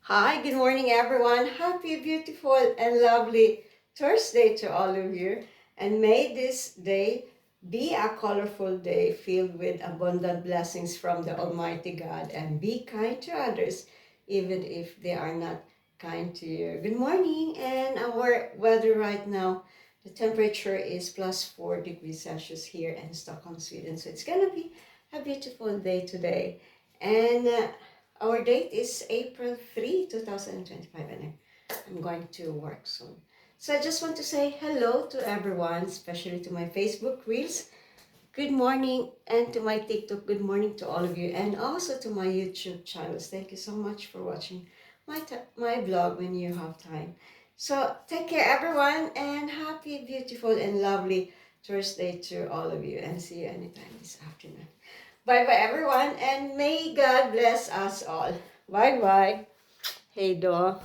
Hi, good morning, everyone. Happy, beautiful, and lovely Thursday to all of you. And may this day be a colorful day filled with abundant blessings from the Almighty God. And be kind to others, even if they are not kind to you. Good morning. And our weather right now, the temperature is plus 4 degrees Celsius here in Stockholm, Sweden. So it's going to be a beautiful day today. And our date is April 3, 2025, and I'm going to work soon. So I just want to say hello to everyone, especially to my Facebook Reels. Good morning, and to my TikTok, good morning to all of you, and also to my YouTube channels. Thank you so much for watching my vlog when you have time. So take care, everyone, and happy, beautiful, and lovely Thursday to all of you, and see you anytime this afternoon. Bye bye, everyone, and may God bless us all. Bye bye. Hey, Do.